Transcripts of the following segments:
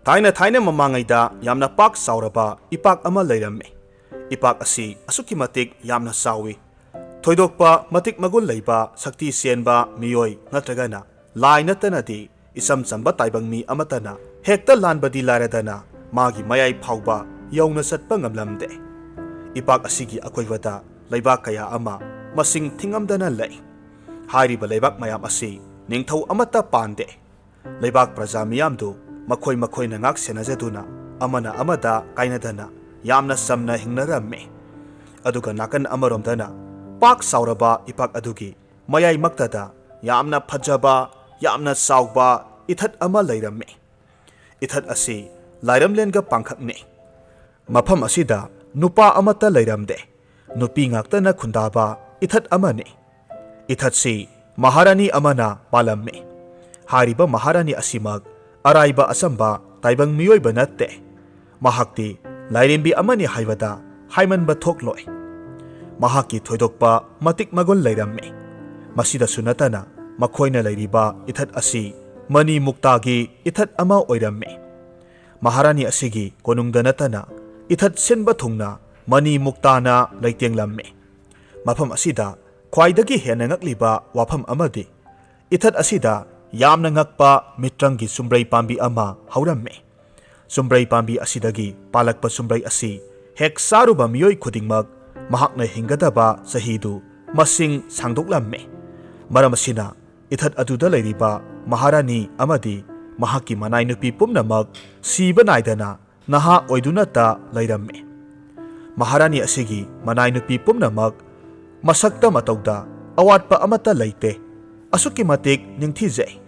Thaina mamangayda yamna pak sauraba ipak ama leirame. Ipak asi asuki matik yamna sawi. Thoidokpa matik magul leiba sakti senba miyoi natragana lai natanadi isam chamba taibang mi amatana hekta lanbadi laradana magi mayai phauba yauna satpa ngamlamde. Ipak asigi akoivada leibak kaya ama masing thingamdana lei. Hairiba leibak mayam asi ningthau amata pande. Leibak praja miyamdu makhoi na ngak senajaduna amana amada kainadana yamna samna hingnaramme. Aduga nakan amaromdana pak sauraba ipak adugi mayai maktada yamna phajaba yamna sauba ithat ama leiramme. Ithat asi lairamlenga pangkhakne. Mafam asida nupa amata leiramde. Nupi ngaktana khundaba ithat amane. Ithat si maharani amana palamme. Hariba maharani asimag araiba asamba taibang miyoiba natte. Mahakti lairimbi amani haibada haimanba thokloi. Mahaki thoidokpa matik magol leiramme. Masida sunatana makhoina leiriba ithat asi mani muktagi ithat ama oiramme. Maharani asigi konungda natana ithat senba thungna mani muktana leitenglamme. Mafam asida khwaidagi hena ngakliba wafam amadi ithat asida yamna ngakpa mitranggi chumbrei pambi ama hauramme. Chumbrei pambi asidagi palakpa chumbrei asi hek saruba miyoi khudingmak mahakna hingadaba sahidu masing sangdoklamme. Maram asina ithat aduda leiriba maharani amadi mahaki manai nupi pumnamak siba naidana naha oidunata leiramme. Maharani asigi manai nupi pumnamak masakta matauda awatpa amata leite. Asuki matik ningthijai.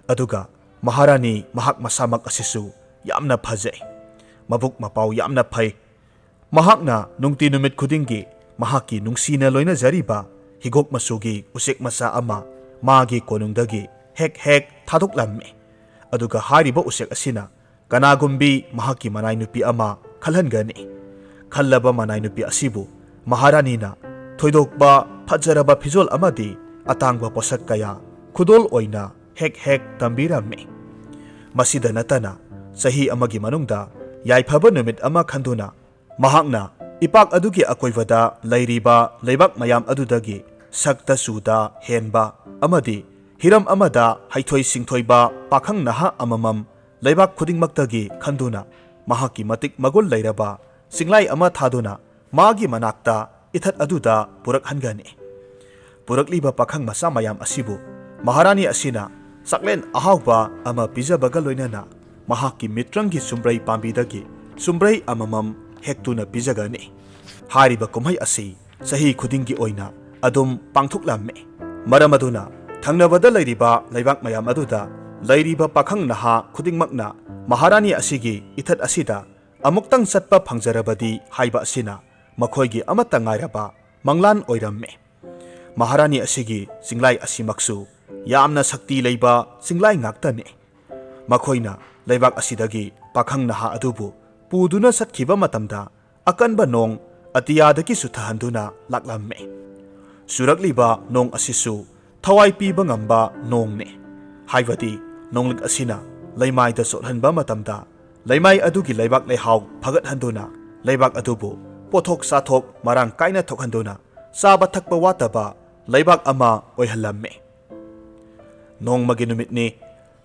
Aduga maharani mahak masamak asisu yamna phajai. Mabuk mapau yamna phai. Mahakna nungti numit khudinggi mahaki nungsina loina jariba higok masugi usik masa ama magi konungdagi hek thadoklamme. Aduga hariba usik asina kanagumbi mahaki manai nupi ama khalhangani. Khallaba manai nupi asibu maharani na thoidokba phajaraba fizol amadi atangba posak kaya khudol oina hek tambiramme. Masida natana sahi amagi manungda yaifaba numit ama khanduna mahakna ipak adugi akoivada leiriba leibak mayam adudagi sakta suda henba amadi hiram amada haithoi singthoiba pakhang naha amamam leibak khudingmaktagi khanduna mahaki matik magol leiraba singlai ama thaduna magi manakta ithat aduda purak hangani. Purakliba pakhang masa mayam asibu maharani asina saklen ahawba ama pijabaga loinana mahaki mitranggi chumbrei pambidagi chumbrei amamam hektuna pijagani. Hariba kumhai asi sahi khudinggi oina adum pangthuklamme. Maram aduna thangnabada leiriba leibak mayam aduda leiriba pakhang naha khudingmakna maharani asigi ithat asida amuktang satpa phangjarabadi haiba asina makhoigi amata ngairaba manglan oiramme. Maharani asigi singlai asimaksu yamna sakti leiba singlai ngaktane. Makhoina leibak asidagi pakhang naha adubu puduna satkhiba matamda akanba nong atiyadagi suthahanduna laklamme. Surakliba nong asisu thawai piba ngamba nongne. Haibadi nonglik asina leimaida sothanba matamda leimai adugi leibak leihau phagathanduna leibak adubu pothok sathok marang kaina thokhanduna saba thakpa wataba leibak ama oihallamme. Nongmagi numitni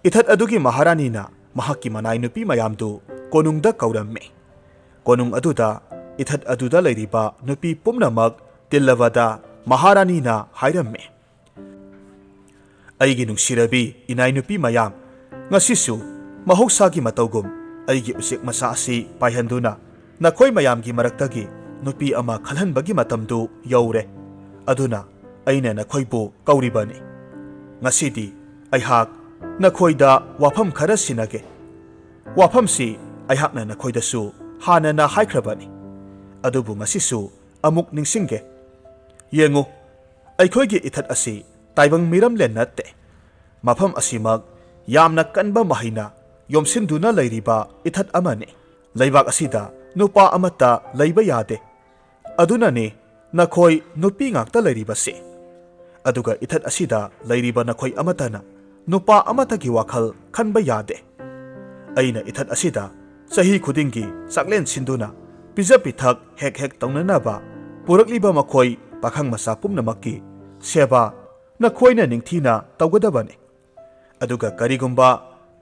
ithat adugi maharani na mahaki manai nupi mayamdu konungda kauramme. Konung aduda ithat aduda leiriba nupi pumnamak tillavada maharani na hairamme. Aigi nungsirabi inai nupi mayam ngasisu mahogsagi matawgum aigi usik masa asi paihanduna nakhoi mayamgi maraktagi nupi ama khalhanbagi matamdu yaure. Aduna aina nakhoibu kauribani. Ngasidi aihak nakhoida wafam khara sinage. Wafamsi aihakna nakhoidasu hanana haikrabani. Adubu ngasisu amuk ningsingge. Yengu aikhoigi ithat asi taibang miramlen natte. Mafam asimag yamna kanba mahina yomsinduna leiriba ithat amane. Leibak asida nupa amata leiba yade. Aduna ni nakhoi nupi ngakta leiribase. Aduga ithat asida leiriba nakhoi amatana nupa amatagi wakhal khanba yade. ꯑꯩꯅ ꯏꯊꯠ ꯑꯁꯤꯗ ꯆꯍꯤ ꯈꯨꯗꯤꯡꯒꯤ ꯆꯥꯛꯂꯦꯟ ꯁꯤꯟꯗꯨꯅ ꯄꯤꯖ ꯄꯤꯊꯛ ꯍꯦꯛ ꯍꯦꯛ ꯇꯧꯅꯅꯕ ꯄꯨꯔꯛꯂꯤꯕ ꯃꯈꯣꯏ ꯄꯥꯈꯪ ꯃꯆꯥ ꯄꯨꯝꯅꯃꯛꯀꯤ ꯁꯦꯕꯥ ꯅꯈꯣꯏꯅ ꯅꯤꯡꯊꯤꯅ ꯇꯧꯒꯗꯕꯅꯤ ꯑꯗꯨꯒ ꯀꯔꯤꯒꯨꯝꯕ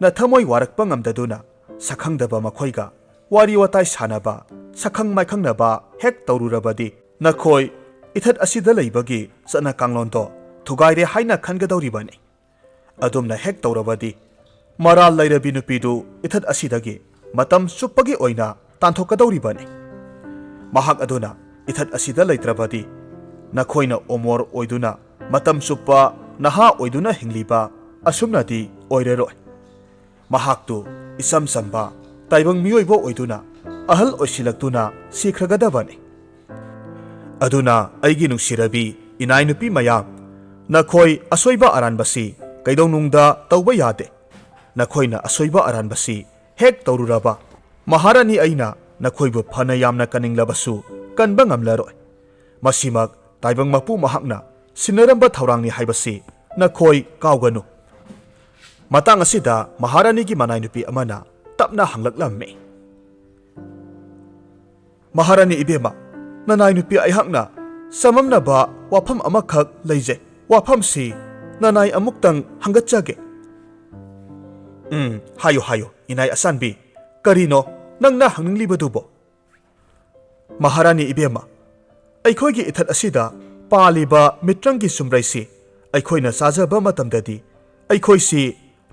ꯅꯊꯃꯣꯏ ꯋꯥꯔꯛꯄ ꯉꯝꯗꯗꯨꯅ ꯁꯛꯈꯪꯗꯕ ꯃꯈꯣꯏꯒ ꯋꯥꯔꯤ ꯋꯥꯇꯥꯏ ꯁꯥꯅꯕ ꯁꯛꯈꯪ ꯃꯥꯏꯈꯪꯅꯕ ꯍꯦꯛ ꯇꯧꯔꯨꯔꯕꯗꯤ ꯅꯈꯣꯏ ꯏꯊꯠ ꯑꯁꯤꯗ ꯂꯩꯕꯒꯤ ꯆꯠꯅ ꯀꯥꯡꯂꯣꯟꯗꯣ ꯊꯨꯒꯥꯏꯔꯦ ꯍꯥꯏꯅ ꯈꯟꯒꯗꯧꯔꯤꯕꯅꯤ ꯑꯗꯨꯝꯅ ꯍꯦꯛ ꯇꯧꯔꯕꯗꯤ ꯃꯔꯥꯜ ꯂꯩꯔꯕꯤ ꯅꯨꯄꯤꯗꯨ ꯏꯊꯠ ꯑꯁꯤꯗꯒꯤ ꯃꯇꯝ ꯆꯨꯞꯄꯒꯤ ꯑꯣꯏꯅ ꯇꯥꯟꯊꯣꯛꯀꯗꯧꯔꯤꯕꯅꯤ ꯃꯍꯥꯛ ꯑꯗꯨꯅ ꯏꯊꯠ ꯑꯁꯤꯗ ꯂꯩꯇ꯭ꯔꯕꯗꯤ ꯅꯈꯣꯏꯅ ꯑꯣꯃꯣꯔ ꯑꯣꯏꯗꯨꯅ ꯃꯇꯝ ꯆꯨꯞꯄ ꯅꯍꯥ ꯑꯣꯏꯗꯨꯅ ꯍꯤꯡꯂꯤꯕ ꯑꯁꯨꯝꯅꯗꯤ ꯑꯣꯏꯔꯔꯣꯏ ꯃꯍꯥꯛꯇꯨ ꯏꯆꯝ ꯆꯝꯕ ꯇꯥꯏꯕꯪ ꯃꯤꯑꯣꯏꯕ ꯑꯣꯏꯗꯨꯅ ꯑꯍꯜ ꯑꯣꯏꯁꯤꯜꯂꯛꯇꯨꯅ ꯁꯤꯈ꯭ꯔꯒꯗꯕꯅꯤ ꯑꯗꯨꯅ ꯑꯩꯒꯤ ꯅꯨꯡꯁꯤꯔꯕꯤ ꯏꯅꯥꯏ ꯅꯨꯄꯤ ꯃꯌꯥꯝ ꯅꯈꯣꯏ ꯑꯁꯣꯏꯕ ꯑꯔꯥꯟꯕꯁꯤ ꯀꯩꯗꯧꯅꯨꯡꯗ ꯇꯧꯕ ꯌꯥꯗꯦ ꯅꯈꯣꯏꯅ ꯑꯁꯣꯏꯕ ꯑꯔꯥꯟꯕꯁꯤ ꯍꯦꯛ ꯇꯧꯔꯨꯔꯕ ꯃꯍꯥꯔꯥꯅꯤ ꯑꯩꯅ ꯅꯈꯣꯏꯕꯨ ꯐꯅ ꯌꯥꯝꯅ ꯀꯟꯅꯤꯡꯂꯕꯁꯨ ꯀꯟꯕ ꯉꯝꯂꯔꯣꯏ ꯃꯁꯤꯃꯛ ꯇꯥꯏꯕꯪ ꯃꯄꯨ ꯃꯍꯥꯛꯅ ꯁꯤꯟꯅꯔꯝꯕ ꯊꯧꯔꯥꯡꯅꯤ ꯍꯥꯏꯕꯁꯤ ꯅꯈꯣꯏ ꯀꯥꯎꯒꯅꯨ ꯃꯇꯥꯡ ꯑꯁꯤꯗ ꯃꯍꯥꯔꯥꯅꯤꯒꯤ ꯃꯅꯥꯏ ꯅꯨꯄꯤ ꯑꯃꯅ ꯇꯞꯅ ꯍꯪꯂꯛꯂꯝꯃꯤ ꯃꯍꯥꯔꯥꯅꯤ ꯏꯕꯦꯝꯃ ꯅꯅꯥꯏ ꯅꯨꯄꯤ ꯑꯩꯍꯥꯛꯅ ꯁꯃꯝꯅꯕ ꯋꯥꯐꯝ ꯑꯃꯈꯛ ꯂꯩꯖꯩ ꯋꯥꯐꯝꯁꯤ ꯅꯅꯥꯏ ꯑꯃꯨꯛꯇꯪ ꯍꯪꯒꯠꯆꯒꯦ ꯍꯥꯏꯌꯣ ꯍꯥꯏꯌꯣ ꯏꯅꯥꯏ ꯑꯁꯥꯟꯕꯤ ꯀꯔꯤꯅꯣ ꯅꯪꯅ ꯍꯪꯅꯤꯡꯂꯤꯕꯗꯨꯕꯣ ꯃꯍꯥꯔꯥꯅꯤ ꯏꯕꯦꯝꯃ ꯑꯩꯈꯣꯏꯒꯤ ꯏꯊꯠ ꯑꯁꯤꯗ ꯄꯥꯜꯂꯤꯕ ꯃꯤꯇ꯭ꯔꯪꯒꯤ ꯆꯨꯝꯕ꯭ꯔꯩꯁꯤ ꯑꯩꯈꯣꯏꯅ ꯆꯥꯖꯕ ꯃꯇꯝꯗꯗꯤ ꯑꯩꯈꯣꯏꯁꯤ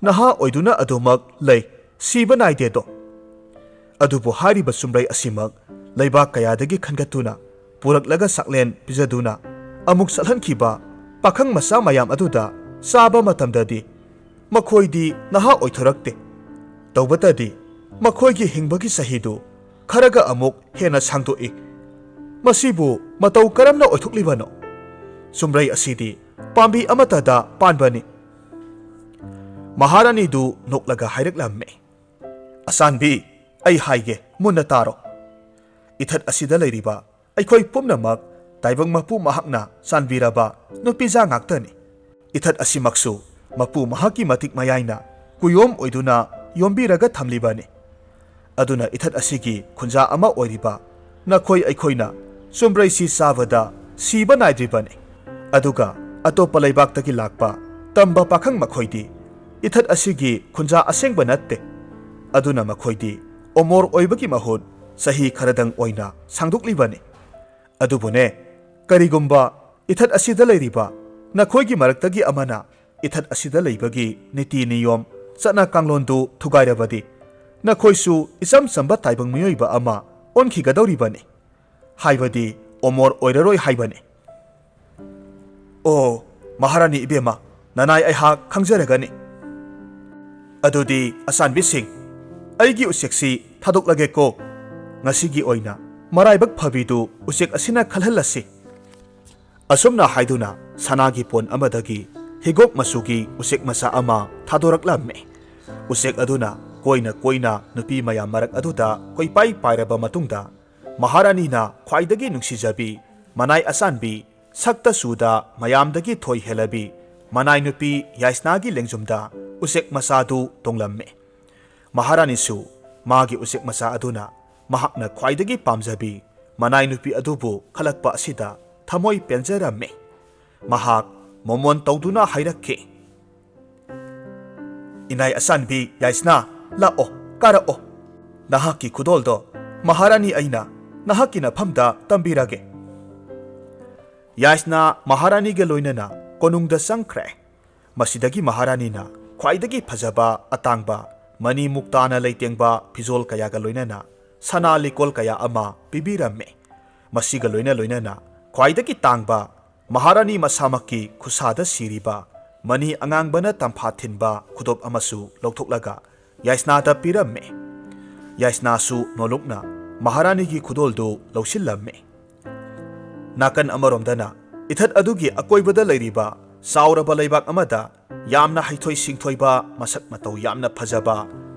ꯅꯍꯥ ꯑꯣꯏꯗꯨꯅ ꯑꯗꯨꯃꯛ ꯂꯩ ꯁꯤꯕ ꯅꯥꯏꯗꯦꯗꯣ ꯑꯗꯨꯕꯨ ꯍꯥꯏꯔꯤꯕ ꯆꯨꯝꯕ꯭ꯔꯩ ꯑꯁꯤꯃꯛ ꯂꯩꯕꯥꯛ ꯀꯌꯥꯗꯒꯤ ꯈꯟꯒꯠꯇꯨꯅ ꯄꯨꯔꯛꯂꯒ ꯁꯛꯂꯦꯟ ꯄꯤꯖꯗꯨꯅ ꯑꯃꯨꯛ ꯆꯠꯍꯟꯈꯤꯕ ꯄꯥꯈꯪ ꯃꯆꯥ ꯃꯌꯥꯝ ꯑꯗꯨꯗ ꯆꯥꯕ ꯃꯇꯝꯗꯗꯤ ꯃꯈꯣꯏꯗꯤ ꯅꯍꯥ ꯑꯣꯏꯊꯣꯔꯛꯇꯦ ꯇꯧꯕꯇꯗꯤ ꯃꯈꯣꯏꯒꯤ ꯍꯤꯡꯕꯒꯤ ꯆꯍꯤꯗꯨ ꯈꯔꯒ ꯑꯃꯨꯛ ꯍꯦꯟꯅ ꯁꯥꯡꯗꯣꯛꯏ ꯃꯁꯤꯕꯨ ꯃꯇꯧ ꯀꯔꯝꯅ ꯑꯣꯏꯊꯣꯛꯂꯤꯕꯅꯣ ꯆꯨꯝꯕ꯭ꯔꯩ ꯑꯁꯤꯗꯤ ꯄꯥꯝꯕꯤ ꯑꯃꯠꯇꯗ ꯄꯥꯟꯕꯅꯤ ꯃꯍꯥꯔꯥꯅꯤꯗꯨ ꯅꯣꯛꯂꯒ ꯍꯥꯏꯔꯛꯂꯝꯃꯤ ꯑꯁꯥꯟꯕꯤ ꯑꯩ ꯍꯥꯏꯒꯦ ꯃꯨꯟꯅ ꯇꯥꯔꯣ ꯏꯊꯠ ꯑꯁꯤꯗ ꯂꯩꯔꯤꯕ ꯑꯩꯈꯣꯏ ꯄꯨꯝꯅꯃꯛ ꯇꯥꯏꯕꯪ ꯃꯄꯨ ꯃꯍꯥꯛꯅ ꯆꯥꯟꯕꯤꯔꯕ ꯅꯨꯄꯤꯖꯥ ꯉꯥꯛꯇꯅꯤ ꯏꯊꯠ ꯑꯁꯤꯃꯛꯁꯨ ꯃꯄꯨ ꯃꯍꯥꯛꯀꯤ ꯃꯇꯤꯛ ꯃꯌꯥꯏꯅ ꯀꯨꯌꯣꯝ ꯑꯣꯏꯗꯨꯅ ꯌꯣꯝꯕꯤꯔꯒ ꯊꯝꯂꯤꯕꯅꯤ ꯑꯗꯨꯅ ꯏꯊꯠ ꯑꯁꯤꯒꯤ ꯈꯨꯟꯖꯥ ꯑꯃ ꯑꯣꯏꯔꯤꯕ ꯅꯈꯣꯏ ꯑꯩꯈꯣꯏꯅ ꯆꯨꯝꯕ꯭ꯔꯩꯁꯤ ꯆꯥꯕꯗ ꯁꯤꯕ ꯅꯥꯏꯗ꯭ꯔꯤꯕꯅꯤ ꯑꯗꯨꯒ ꯑꯇꯣꯞꯄ ꯂꯩꯕꯥꯛꯇꯒꯤ ꯂꯥꯛꯄ ꯇꯝꯕ ꯄꯥꯈꯪ ꯃꯈꯣꯏꯗꯤ ꯏꯊꯠ ꯑꯁꯤꯒꯤ ꯈꯨꯟꯖꯥ ꯑꯁꯦꯡꯕ ꯅꯠꯇꯦ ꯑꯗꯨꯅ ꯃꯈꯣꯏꯗꯤ ꯑꯣꯃꯣꯔ ꯑꯣꯏꯕꯒꯤ ꯃꯍꯨꯠ ꯆꯍꯤ ꯈꯔꯗꯪ ꯑꯣꯏꯅ ꯁꯥꯡꯗꯣꯛꯂꯤꯕꯅꯤ ꯑꯗꯨꯕꯨꯅꯦ ꯀꯔꯤꯒꯨꯝꯕ ꯏꯊꯠ ꯑꯁꯤꯗ ꯂꯩꯔꯤꯕ ꯅꯈꯣꯏꯒꯤ ꯃꯔꯛꯇꯒꯤ ꯑꯃꯅ ꯏꯊꯠ ꯑꯁꯤꯗ ꯂꯩꯕꯒꯤ ꯅꯤꯇꯤ ꯅꯤꯌꯣꯝ ꯆꯠꯅ ꯀꯥꯡꯂꯣꯟꯗꯨ ꯊꯨꯒꯥꯏꯔꯕꯗꯤ ꯅꯈꯣꯏꯁꯨ ꯏꯆꯝ ꯆꯝꯕ ꯇꯥꯏꯕꯪ ꯃꯤꯑꯣꯏꯕ ꯑꯃ ꯑꯣꯟꯈꯤꯒꯗꯧꯔꯤꯕꯅꯤ ꯍꯥꯏꯕꯗꯤ ꯑꯣꯃꯣꯔ ꯑꯣꯏꯔꯔꯣꯏ ꯍꯥꯏꯕꯅꯤ ꯑꯣ ꯃꯍꯥꯔꯥꯅꯤ ꯏꯕꯦꯝꯃ ꯅꯅꯥꯏ ꯑꯩꯍꯥꯛ ꯈꯪꯖꯔꯒꯅꯤ ꯑꯗꯨꯗꯤ ꯑꯁꯥꯟꯕꯤꯁꯤꯡ ꯑꯩꯒꯤ ꯎꯆꯦꯛꯁꯤ ꯊꯥꯗꯣꯛꯂꯒꯦꯀꯣ ꯉꯁꯤꯒꯤ ꯑꯣꯏꯅ ꯃꯔꯥꯏꯕꯛ ꯐꯕꯤꯗꯨ ꯎꯆꯦꯛ ꯑꯁꯤꯅ ꯈꯜꯍꯜꯂꯁꯤ ꯑꯁꯨꯝꯅ ꯍꯥꯏꯗꯨꯅ ꯁꯅꯥꯒꯤ ꯄꯣꯟ ꯑꯃꯗꯒꯤ ꯍꯤꯒꯣꯛ ꯃꯆꯨꯒꯤ ꯎꯆꯦꯛ ꯃꯆꯥ ꯑꯃ ꯊꯥꯗꯣꯔꯛꯂꯝꯃꯤ ꯎꯆꯦꯛ ꯑꯗꯨꯅ ꯀꯣꯏꯅ ꯀꯣꯏꯅ ꯅꯨꯄꯤ ꯃꯌꯥꯝ ꯃꯔꯛ ꯑꯗꯨꯗ ꯀꯣꯏꯄꯥꯏ ꯄꯥꯏꯔꯕ ꯃꯇꯨꯡꯗ ꯃꯍꯥꯔꯥꯅꯤꯅ ꯈ꯭ꯋꯥꯏꯗꯒꯤ ꯅꯨꯡꯁꯤꯖꯕꯤ ꯃꯅꯥꯏ ꯑꯁꯥꯟꯕꯤ ꯁꯛꯇ ꯆꯨꯗ ꯃꯌꯥꯝꯗꯒꯤ ꯊꯣꯏ ꯍꯦꯜꯂꯕꯤ ꯃꯅꯥꯏ ꯅꯨꯄꯤ ꯌꯥꯏꯁꯅꯥꯒꯤ ꯂꯦꯡꯖꯨꯝꯗ ꯎꯆꯦꯛ ꯃꯆꯥꯗꯨ ꯇꯣꯡꯂꯝꯃꯤ ꯃꯍꯥꯔꯥꯅꯤꯁꯨ ꯃꯥꯒꯤ ꯎꯆꯦꯛ ꯃꯆꯥ ꯑꯗꯨꯅ ꯃꯍꯥꯛꯅ ꯈ꯭ꯋꯥꯏꯗꯒꯤ ꯄꯥꯝꯖꯕꯤ ꯃꯅꯥꯏ ꯅꯨꯄꯤ ꯑꯗꯨꯕꯨ ꯈꯜꯂꯛꯄ ꯑꯁꯤꯗ ꯊꯃꯣꯏ ꯄꯦꯟꯖꯔꯝꯃꯤ ꯃꯍꯥꯛ ꯃꯣꯃꯣꯟ ꯇꯧꯗꯨꯅ ꯍꯥꯏꯔꯛꯈꯤ ꯏꯅꯥꯏ ꯑꯁꯥꯟꯕꯤ ꯌꯥꯏꯁꯅꯥ ꯂꯥꯛꯑꯣ ꯀꯥꯔꯛꯑꯣ ꯅꯍꯥꯛꯀꯤ ꯈꯨꯗꯣꯜꯗꯣ ꯃꯍꯥꯔꯥꯅꯤ ꯑꯩꯅ ꯅꯍꯥꯛꯀꯤ ꯅꯐꯝꯗ ꯇꯝꯕꯤꯔꯒꯦ ꯌꯥꯏꯁꯅꯥ ꯃꯍꯥꯔꯥꯅꯤꯒ ꯂꯣꯏꯅꯅ ꯀꯣꯅꯨꯡꯗ ꯆꯪꯈ꯭ꯔꯦ ꯃꯁꯤꯗꯒꯤ ꯃꯍꯥꯔꯥꯅꯤꯅ ꯈ꯭ꯋꯥꯏꯗꯒꯤ ꯐꯖꯕ ꯑꯇꯥꯡꯕ ꯃꯅꯤ ꯃꯨꯛꯇꯥꯅ ꯂꯩꯇꯦꯡꯕ ꯐꯤꯖꯣꯜ ꯀꯌꯥꯒ ꯂꯣꯏꯅꯅ ꯁꯅꯥ ꯂꯤꯀꯣꯜ ꯀꯌꯥ ꯑꯃ ꯄꯤꯕꯤꯔꯝꯃꯤ ꯃꯁꯤꯒ ꯂꯣꯏꯅꯅ ꯈ꯭ꯋꯥꯏꯗꯒꯤ ꯇꯥꯡꯕ ꯃꯍꯥꯔꯥꯅꯤ ꯃꯁꯥꯃꯛꯀꯤ ꯈꯨꯠꯁꯥꯗ ꯁꯤꯔꯤꯕ ꯃꯅꯤ ꯑꯉꯥꯡꯕꯅ ꯇꯝꯐꯥ ꯊꯤꯟꯕ ꯈꯨꯗꯣꯞ ꯑꯃꯁꯨ ꯂꯧꯊꯣꯛꯂꯒ ꯌꯥꯏꯁꯅꯥꯗ ꯄꯤꯔꯝꯃꯤ ꯌꯥꯏꯁꯅꯥꯁꯨ ꯅꯣꯂꯨꯛꯅ ꯃꯍꯥꯔꯥꯅꯤꯒꯤ ꯈꯨꯗꯣꯜꯗꯨ ꯂꯧꯁꯤꯜꯂꯝꯃꯤ ꯅꯥꯀꯟ ꯑꯃꯔꯣꯝꯗꯅ ꯏꯊꯠ ꯑꯗꯨꯒꯤ ꯑꯀꯣꯏꯕꯗ ꯂꯩꯔꯤꯕ ꯆꯥꯎꯔꯕ ꯂꯩꯕꯥꯛ ꯑꯃꯗ ꯌꯥꯝꯅ ꯍꯩꯊꯣꯏ ꯁꯤꯡꯊꯣꯏꯕ ꯃꯁꯛ ꯃꯇꯧ ꯌꯥꯝꯅ ꯐꯖꯕ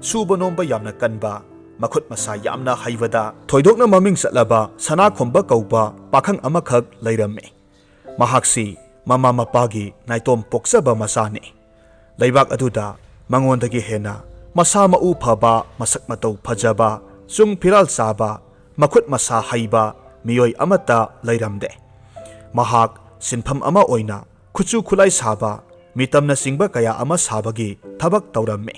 ꯁꯨꯕ ꯅꯣꯝꯕ ꯌꯥꯝꯅ ꯀꯟꯕ ꯃꯈꯨꯠ ꯃꯁꯥ ꯌꯥꯝꯅ ꯍꯩꯕꯗ ꯊꯣꯏꯗꯣꯛꯅ ꯃꯃꯤꯡ ꯆꯠꯂꯕ ꯁꯅꯥꯈꯣꯝꯕ ꯀꯧꯕ ꯄꯥꯈꯪ ꯑꯃꯈꯛ ꯂꯩꯔꯝꯃꯤ ꯃꯍꯥꯛꯁꯤ ꯃꯃꯥ ꯃꯄꯥꯒꯤ ꯅꯥꯏꯇꯣꯝ ꯄꯣꯛꯆꯕ ꯃꯆꯥꯅꯤ ꯂꯩꯕꯥꯛ ꯑꯗꯨꯗ ꯃꯉꯣꯟꯗꯒꯤ ꯍꯦꯟꯅ masa mau phaba masak matau phajaba chung phiral chaba makhut masa haiba miyoi amata leiramde mahak sinpham ama oina khuchu khulai saba mitamna singba kaya ama sabagi thabak tauramme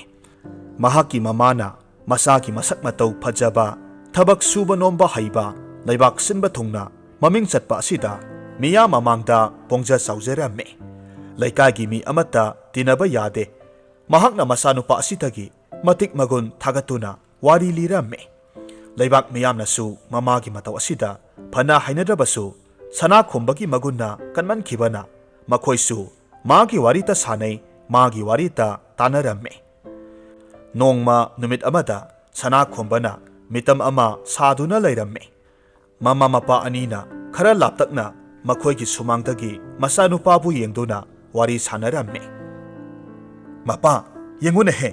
mahaki mamana masaki masak matau phajaba thabak suba nomba haiba leibak sinba thungna maming chatpa asida miya mamangda pongja saujeramme leikagi mi amata tinaba yade mahakna masanupa asitagi matik magun thagatuna wari liramme leibak miyamnasu mamagi matau asida phana hainadrabasu sana khombagi magunna kanman khibana makhoisu magi warita sanai magi warita tanaramme nongma numit amada sana khombana mitam ama saduna leiramme mama mapa anina khara laptakna makhoigi sumangdagi masanupabu yengduna wari sanaramme mapa yengune he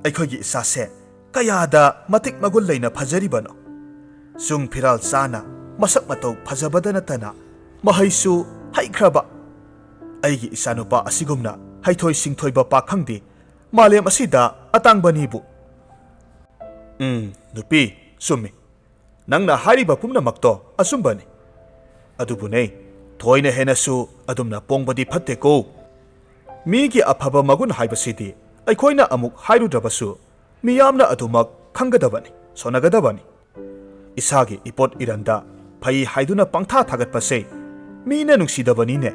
aikhoigi isase kayada matik magul leina phajaribano sung phiral sana masak matau phajabadana tana mahaisu haikraba aigi isanupa asigumna haithoi singthoiba pakhangdi malem asida atangbanibu nupi sumi nangna hariba pumna makto asumbani adubune thoina henasu adumna pongbadi phatte ko migi aphaba magun haibasidi aikhoina amuk hairudrabasu miyamna adumak khangadabani sonagadabani isagi ipot iranda phai haiduna pangtha thagatpase mina nungsidabani ne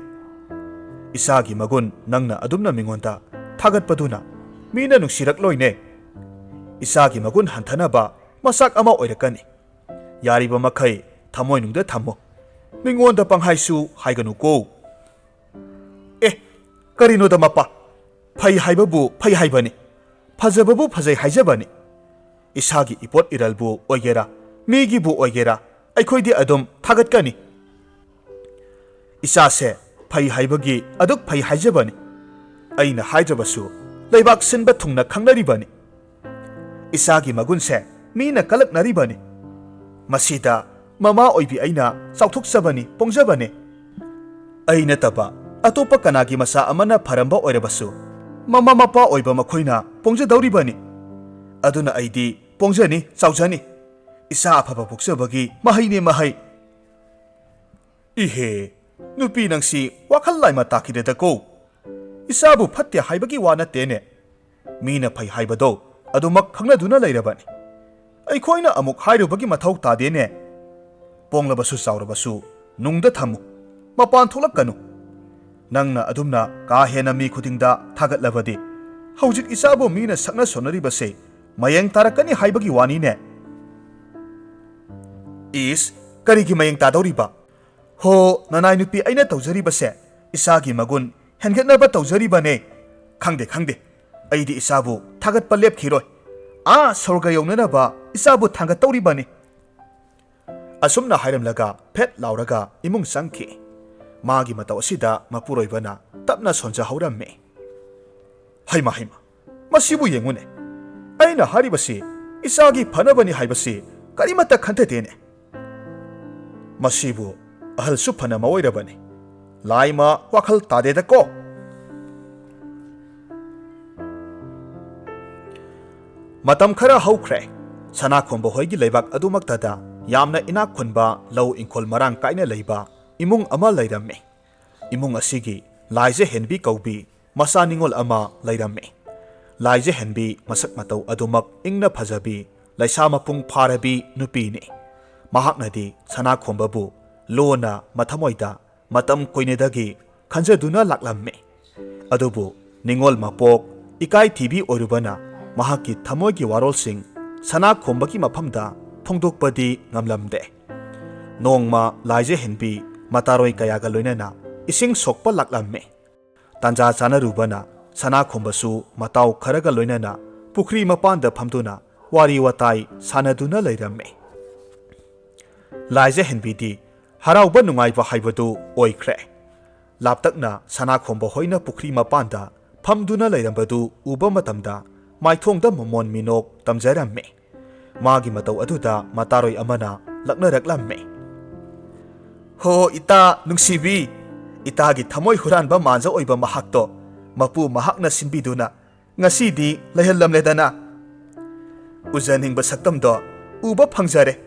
isagi magun nangna adumna mingonda thagatpaduna mina nungsirakloine isagi magun hanthanaba masak ama oirakani yariba makhai thamoi nungda thamo mingonda panghaisu haiganu ko karino da mapa phai haibabu phai haibani phajababu phajai haijabani isagi ipot iralbu oigera migi bu oigera aikhoidi adum thagatkani isase phai haibagi aduk phai haijabani aina haidrabasu leibak sinba thungna khangnaribani isagi magunse mina kalaknaribani masida mama oibi aina chauthukchabani pongjabani aina taba atopa kanagi masa amana pharamba oirabasu mama mapa oiba makhoina pongjadawribani aduna aidi pongjani chaujani isa aphaba pokjabagi mahaine mahai ihe nupi nangsi wakhal laima takideda ko isabu phatte haibagi wana tene mina phai haibado adumak khangnaduna leirabani aikhoina amuk hairubagi mathau tadene ponglabasu chaurabasu nungda thamu mapan tholakanu nangna adumna ka hena mi khudingda thagatlabadi haujik isabu mina sakna sonaribase mayeng tarakani haibagi wani ne is karigi mayeng tadawriba ho nanai nupi aina tawjaribase isagi magun hengatnaba tawjaribane khangde aidi isabu thagatpa lepkhiroi sorga yonanaba isabu thangat tawribane asumna hairamlaga phet lauraga imung sangki magi matau asida mapuroibana tapna sonja hauramme haima masibu yengune aina haribasi isagi phanabani haibasi karimata khantedene masibu ahal suphana maoirabani laima wakhal tadeda ko matam khara haukhre sana khomba hoigi leibak adumaktada yamna inak khunba lau ingkhol marang kaina leiba imung ama leiramme imung asigi laije henbi kaubi masa ningol ama leiramme laije henbi masak matau adumak ingna phajabi laisa mapung pharabi nupini mahaknadi sana khombabu lona mathamoida matam koinedagi khanjaduna laklamme adubu ningol mapok ikai thibi orubana mahaki thamoigi warolsing sana khombaki maphamda phongdokpadi ngamlamde nongma laije henbi mataroi kayaga loinana ising sokpa laklamme tanja chana rubana sana khombasu matau kharaga loinana pukhri mapanda phamduna wari watai sanaduna leiramme laije henbidi harauba nungaiba haibadu oikhre laptakna sana khomba hoina pukhri mapanda phamduna leirambadu uba matamda maithongda momon minok tamjaramme magi matau aduda mataroi amana laknaraklamme ho ita nungsibi itagi thamoi huranba manja oiba mahakto mapu mahakna sinbiduna ngasidi lehallamledana Uzaning basaktamdo uba phangzare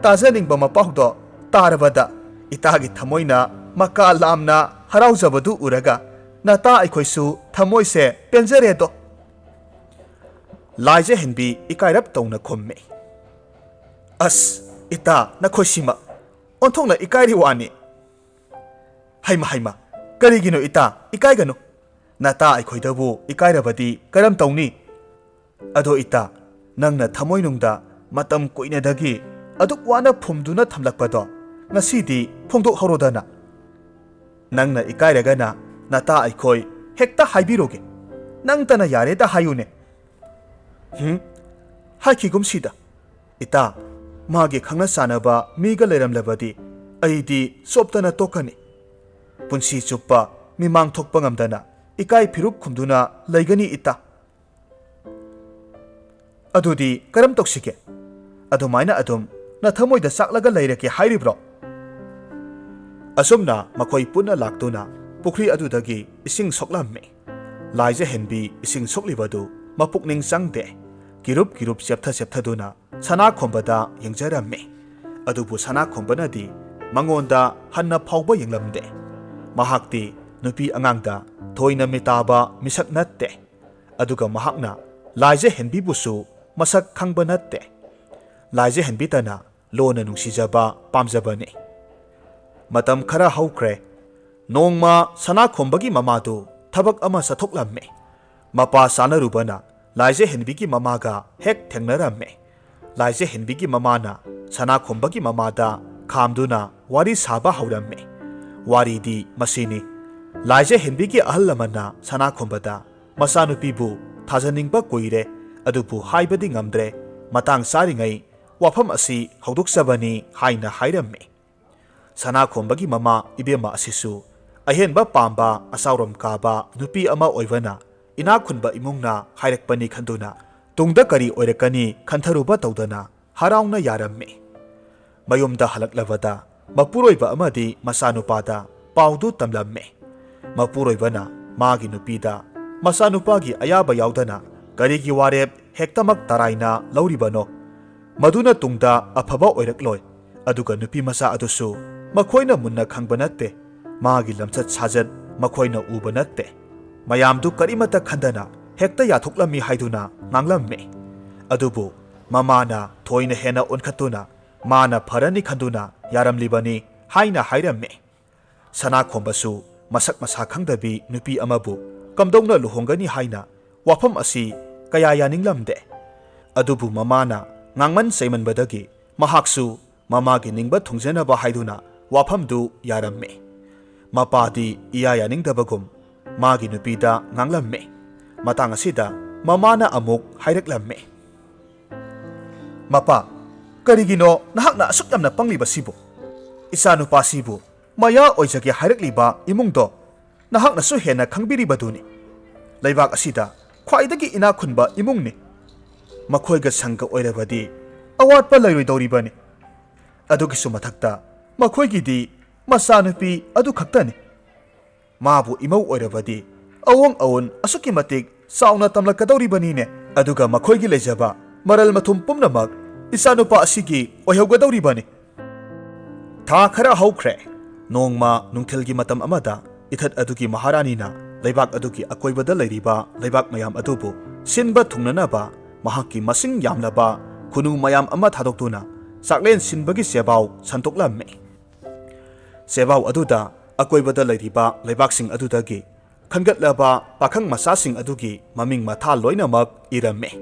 tazaning ba mapaudo tarabada itagi thamoina maka lamna haraujabadu uraga nata aikhoisu thamoise penjare do Laije henbi ikairap tawna khomme As ita nakhoisima onthongna ikairi wani Haima karigino ita ikaigano nata aikhoidabu ikairabadi karam tawni ado ita nangna thamoinungda matam koinadagi aduk wana phumduna thamlakpado ngasidi phongdok horodana nangna ikairagana nata aikhoi hekta haibiroge nangtana yareda hayune Haikigum sida ita magi khangna sanaba miga leramlabadi aidi soptana tokani punsi chuppa mimang thokpa ngamdana ikai phirup khumduna laigani ita Adudi karam toksike adumaina adum na thamoida saklaga leirake hairibro Asumna makhoi punna laktuna pukhri adudagi ising soklamme Laije henbi ising soklibadu mapukning sangde kirup septha duna sana khombada yengjaramme adubu sana khombanadi mangonda hanna phawba yenglamde mahakti nupi angangda thoina mitaba misak natte aduga mahakna laije henbi busu masak khangba natte laije henbi tana lona nungsijaba pamjabane matam khara haukre nongma sana khombagi mamadu thabak ama sathoklamme mapa sanarubana Laije henbigi mamaga hek thengnaramme Laije henbigi mamana sana khombagi mamada khamduna wari saba hauramme wari di masini Laije henbigi ahallamana sana khombada masanupibu thajaningba koire adubu haibadi ngamdre matang saringai wafam asi haudoksabani haina hairamme sana khombagi mama ibema asisu ahenba pamba asauram kaba nupi ama oivana ina khunba imungna hairakpani khanduna tungda kari oirakani khantharuba tawdana harauna yaramme mayumda halaklabada mapuroiba amadi masanupada paudu tamlamme mapuroibana magi nupida masanupagi ayaba yaudana karigi warep hektamak taraina lauribano maduna tungda afaba oirakloi aduga nupi masa adusu makhoina munna khangba natte magi lamchat sajat makhoina uba natte Mayamdu karimata khandana hekta yathoklammi haiduna nganglamme adubu mamana thoina hena onkhatuna mana pharani khanduna yaramlibani haina hairamme sana khombasu masak masa khangdabi nupi amabu kamdongna luhongani haina wafam asi kaya yaninglamde adubu mamana ngangman seimanbadagi mahaksu mamagi ningba thungjenaba haiduna wafamdu yaramme mapadi iya yaningdabagum Magi nupida nganglamme matang asida mamana amuk haireklamme Mapa karigino nahakna asuk yamna pangliba sibu isa nupa sibu maya oijage hairekliba imungdo nahakna su hena khangbiribaduni leibak asida khwaidagi ina khunba imungni makhoiga sangga oirabadi awatpa lairoidoribani adugisu mathakta makhoigidi masanupi adu khaktani Mabu imau oirabadi awong awon asuki matik sauna tamlakadawribanine aduga makhoigi lejaba maral mathum pumnamak isanupa asigi oihawgadawribani tha khara haukhre nongma nungthilgi matam amada ithat adugi maharanina leibak adugi akoibada leiriba leibak mayam adubu sinba thungnanaba mahakki masing yamlaba khunu mayam ama thadoktuna saklen sinbagi sebaw santoklamme sebaw aduda akoibada leiriba leibaksing adudagi khangatlaba pakhang masasing adugi maming matha loinamak iramme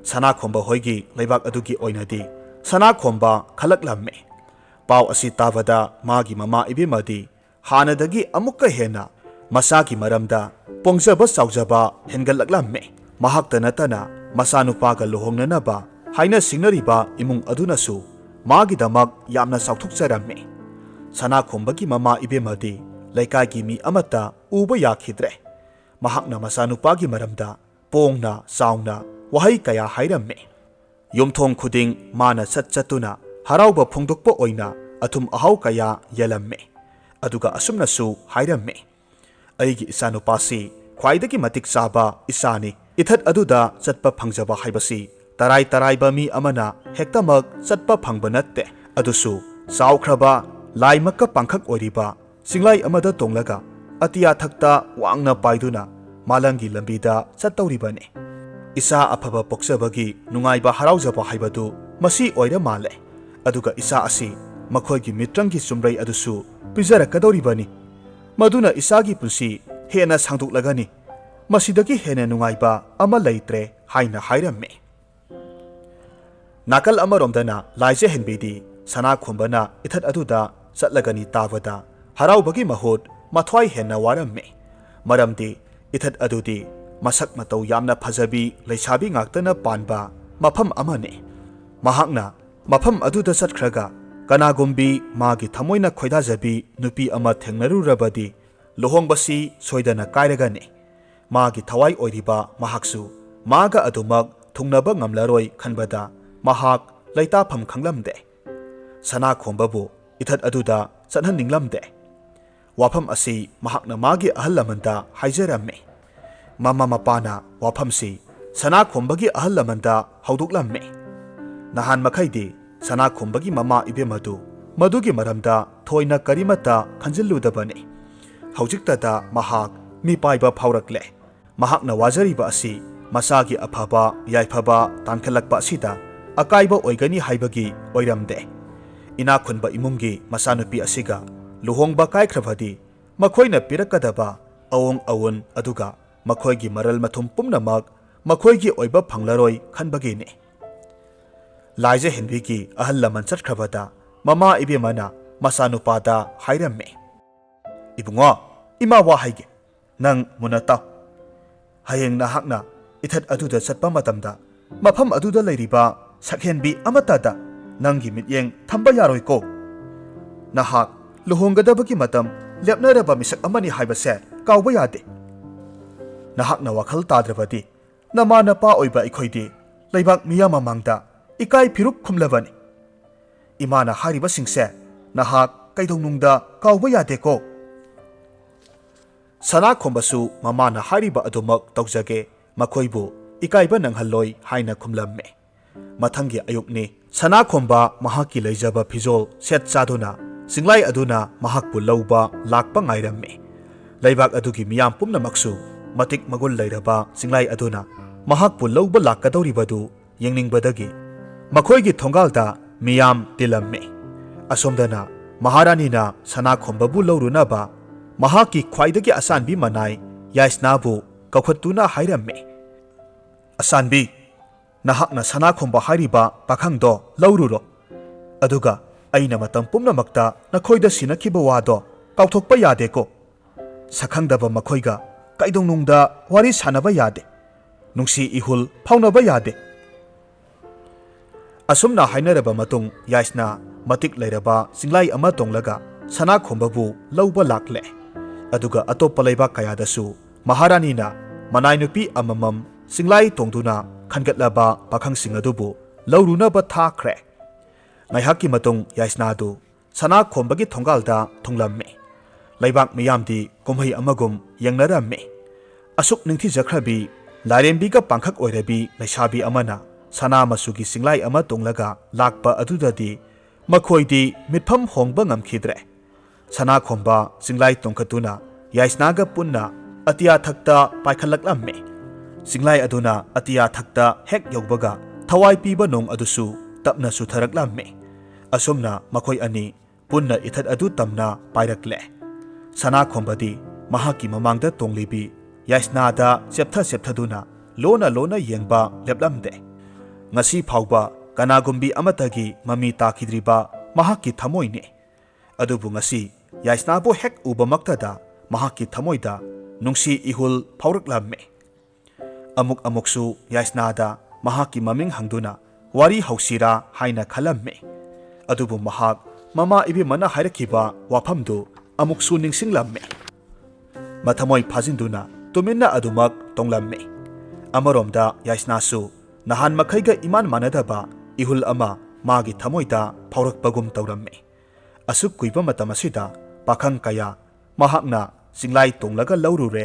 sana khomba hoigi leibak adugi oinadi sana khomba khalaklamme paw asi tabada magi mama ibimadi hanadagi amukka hena masagi maramda pongjaba saujaba hengallaklamme mahakta natana masanupaga luhongnanaba haina singnariba imung adunasu magi damak yamna sauthukcharamme sana khombagi mama ibemadi laikagi mi amata uba yakhidre mahakna masanupagi maramda pongna sauna wahai kaya hairamme yumthong khuding mana chatchatuna harauba phongdokpa oina athum ahau kaya yalamme aduga asumnasu hairamme aigi isanupasi khwaidagi matik chaba isani ithat aduda chatpa phangjaba haibasi tarai tarai ba mi amana hektamak chatpa phangba natte adusu chawkhraba laimakka pangkhak oiriba singlai amada tonglaga atiya thakta wangna paiduna malangi lambida chattawribani isa afaba poksabagi nungaiba haraujaba haibadu masi oira male aduga isa asi makhoigi mitrangi chumbrei adusu pijarakadoribani maduna isagi punsi hena sangduklagani masidagi hena nungaiba ama leitre haina hairamme nakal amaromdana laije henbidi sana khombana ithat aduda chatlagani tawada haraubagi mahut mathwai hena waramme maramdi ithat adudi masak matau yamna phajabi leisabi ngaktana panba mafam amane mahakna mafam aduda chatkhraga kanagumbi magi thamoina khoidajabi nupi ama thengnarurabadi lohongbasi soidana kairagane magi thawai oiriba mahaksu maga adumak thungnaba ngamlaroi khanbada mahak leitafam khanglamde sana khombabu ithat aduda chanhan ninglamde wafam asi mahakna magi ahal lamanda haijaramme mama mapana wafam si sana khombagi ahal lamanda hauduklamme nahan makhaidi sana khombagi mama ibemadu madugi maramda thoina karimata khanjilludabani haujiktada mahak mi paiba phaurakle mahakna wajariba asi masagi afaba yaifaba tankhalakpa sida akaiba oigani haibagi oiramde ina khunba imungi masanupi asiga luhongba kaikhrabadi makhoina pirakadaba awong awun aduga makhoigi maral mathum pumnamak makhoigi oiba phanglaroi khanbagini laije henbigi ahal laman chatkhrabada mama ibemana masanupada hairamme ibungo ima wa haige nang munata hayeng na hakna ithat aduda chatpa matamda mafam aduda leiriba sakhenbi amatada nangi mityeng thamba yaroi ko nahak luhonggadabagi matam lepnaraba misak amani haibase kawba yade nahakna wakhal tadrabadi namana pa oiba ikhoidi leibak miyama mangda ikai phirup khumlabani imana hariba singse nahak kaidongnungda kawba yade ko sana khombasu mamana hariba adumak tawjage makhoibu ikaiba nanghalloi haina khumlamme mathangi ayukni sana khomba mahaki leijaba phijol set chaduna singlai aduna mahakpu lauba lakpa ngairamme leibak adugi miyam pumnamaksu matik magul leiraba singlai aduna mahakpu lauba lakkadoribadu yengningbadagi makhoigi thongalda miyam tilamme asomdana maharanina sana khombabu laurunaba mahaki khwaidagi asanbi manai yaisnabu kaukhatuna hairamme asanbi nahakna sana khomba hariba pakhangdo laururo aduga aina matam pumnamakta nakhoida sinakhiba wado kauthokpa yade ko sakhangdaba makhoiga kaidongnungda wari sanaba yade nungsi ihul phaunaba yade asumna hainaraba matung yaisna matik leiraba singlai ama tonglaga sana khombabu lauba lakle aduga atoppa leiba kayadasu maharanina manai nupi amamam singlai tongduna khangatlaba pakhangsing adubu laurunaba thakre ngaihaki matung yaisnadu sana khombagi thongalda thonglamme leibak miyamdi kumhai amagum yengnaramme asuk ningthi jakhrabi lairembiga pangkhak oirabi leisabi amana sana masugi singlai ama tonglaga lakpa adudadi makhoidi mitpham hongba ngamkhidre sana khomba singlai tongkhatuna yaisnaga punna atiya thakta paikhallaklamme singlai aduna atiya thakta hek yogbaga thawai piba nong adusu tapna sutharaklamme asomna makhoi ani punna ithat adu tamna pairakle sana khombadi mahaki mamangda tonglibi yaisnada chepthaduna lona lona yengba leplamde ngasi phawba kanagumbi amatagi mami takhidriba mahaki thamoine adubu ngasi yaisnabu hek ubamaktada mahaki thamoida nungsi ihul phawraklamme amuk amuksu yaisnada mahaki maming hangduna wari hausira haina khalamme adubu mahak mama ibi mana hairakhiba wafamdu amuksu ningsinglamme mathamoi phajinduna tuminna adumak tonglamme amaromda yaisnasu nahan makhaiga iman manadaba ihul ama magi thamoida phaurakpagum tawramme asuk kuiba matamasida pakhang kaya mahakna singlai tonglaga laurure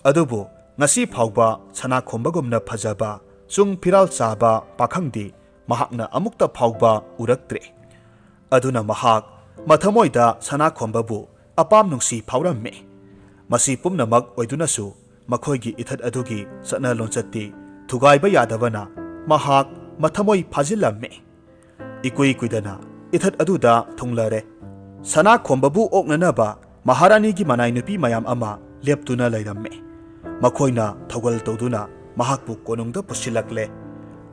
adubu ngasi phawba sana khombagumna phajaba chung phiral chaba pakhangdi mahakna amukta phauba uraktre aduna mahak mathamoida sana khombabu apam nungsi phauram-me masi pumnamak oidunasu makhoigi ithat adugi satna lonchatti thugaiba yadabana mahak mathamoi phajillam-me ikui kuidana ithat aduda thunglare sana khombabu oknanaba maharani gi manai nupi mayam ama leptuna lairam-me makhoina thogal toduna mahakpu konungda pusilakle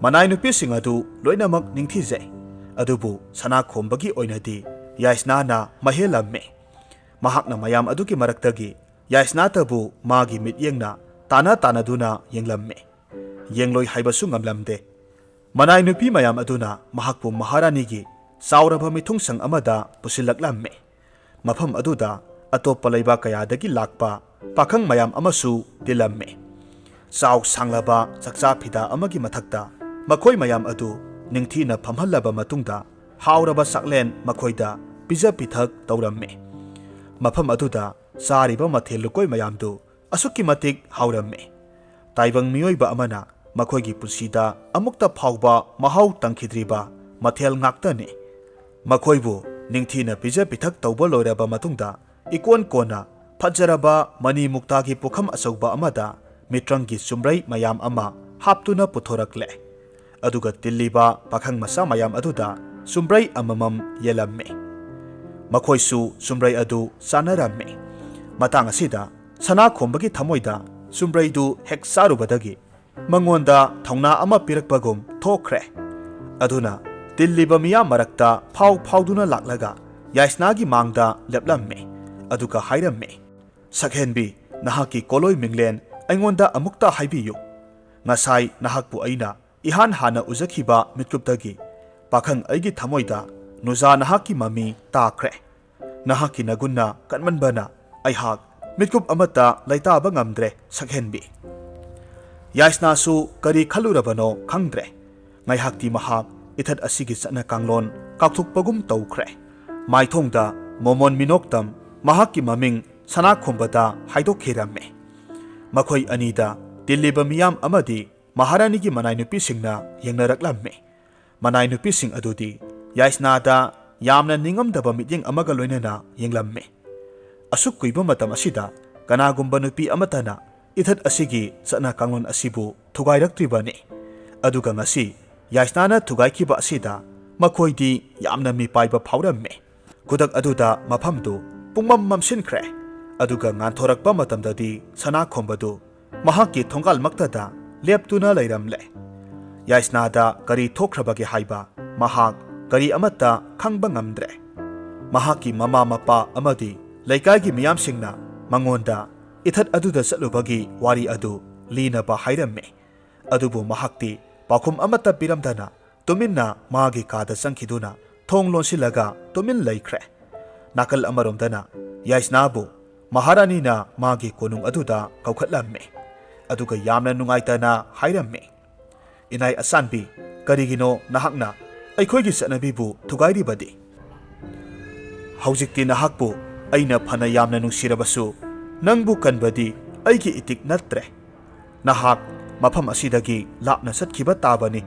manai nupi sing adu loinamak ningthijai adubu sana khombagi oinadi yaisna na mahelam-me mahakna mayam adugi maraktagi yaisna tabu magi mityengna tana duna yenglam-me yengloi haibasu ngamlamde manai nupi mayam aduna mahakpu maharani gi sauraba mithungsang amada pusilaklam-me mafam aduda atoppa leiba kayadagi lakpa pakhang mayam amasu dilam-me sauk sanglaba chakcha phida amagi mathakta makhoi mayam adu ningthina phamhallaba matungda hauraba saklen makhoida pija pithak tauram-me mafam aduda sariba mathel lukoi mayamdu asuki matik hauram-me taibang miyoiba amana makhoigi punsida amukta phauba mahau tangkhidriba mathel ngaktane makhoibu ningthina pija pithak tauba loiraba matungda ikon kona phajaraba mani muktagi pukham achauba amada mitranggi chumbrei mayam ama haptuna puthorakle aduga tilliba pakhang masa mayam aduda chumbrei amamam yelam-me makhoisu chumbrei adu sanaram-me matang asida sana khombagi thamoida chumbrei du hek sarubadagi mangonda thauna ama pirakpagum thokre aduna tilliba miya marakta phauduna laklaga yaisnagi mangda leplam-me aduga hairam-me sakhenbi nahaki koloi minglen aingonda amukta haibiyu ngasai nahakpu aina ihan hana ujakhiba mitkuptagi pakhang aigi thamoida nuja nahaki mami takre nahaki nagunna kanmanbana aihak mitkup amata laitaba ngamdre sakhenbi yaisna su kari khalurabano khangdre ngaihakti mahak ithat asigi chana kanglon kakthukpagum tawkhre maithongda momon minoktam mahakki maming sana khombada haidokhiram-me makhoi anida tilliba miyam amadi maharani gi manai nupi singna yengnaraklam-me manai nupi sing adudi yaisna da yamna ningamdaba mityeng amaga loinana yenglam-me asuk kuiba matam asida kanagumba nupi amatana ithat asigi chana kanglon asibu thugairaktribani aduga ngasi yaisnana thugaikhiba asida makhoidi yamna mi paiba phauram-me kudak aduda mafamdu pungmam mamsinkhre aduga nganthorakpa matamdadi sana khombadu mahakki thongal maktada leptuna leiram-le yaisnada kari thokhrabagi haiba mahak kari amata khangba ngamdre mahakki mama mapa amadi leikaigi miyam singna mangonda ithat aduda chalubagi wari adu linaba hairam-me adubu mahakti pakhum amata piramdana tuminna magi kada changkhiduna thong lonsilaga tumin leikhre nakal amaromdana yaisnabu maharani na magi konung aduda kaukhatlam-me aduga yamna nungaitana hairam-me inai asanbi karigino nahakna aikhoigi chanabibu thugairibadi haujikti nahakpu aina phana yamna nungsirabasu nangbu kanbadi aigi itik natre nahak mafam asidagi lapna satkhiba tabani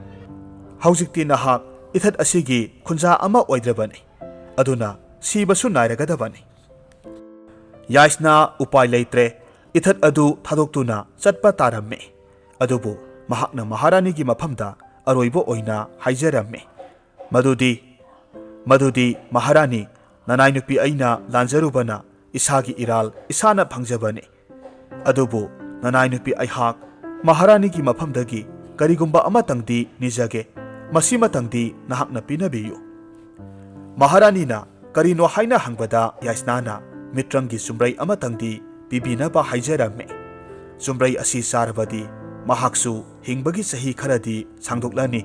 haujikti nahak ithat asigi khunja ama oidrabani aduna sibasu nairagadabani yaisna upai leitre ithat adu thadoktuna chatpa taram-me adubu mahakna maharani gi mafamda aroibo oina haijaram-me madudi maharani nanai nupi aina lanjarubana isagi iral isana phangjabani adubu nanai nupi aihak maharani gi mafamdagi karigumba amatangdi nijage masimatangdi nahakna pinabiyu maharani na karino haina hangbada yaisnana mitranggi chumbrei amatangdi pibinaba haijaram-me chumbrei asi sarabadi mahaksu hingbagi sahi kharadi sangdoklani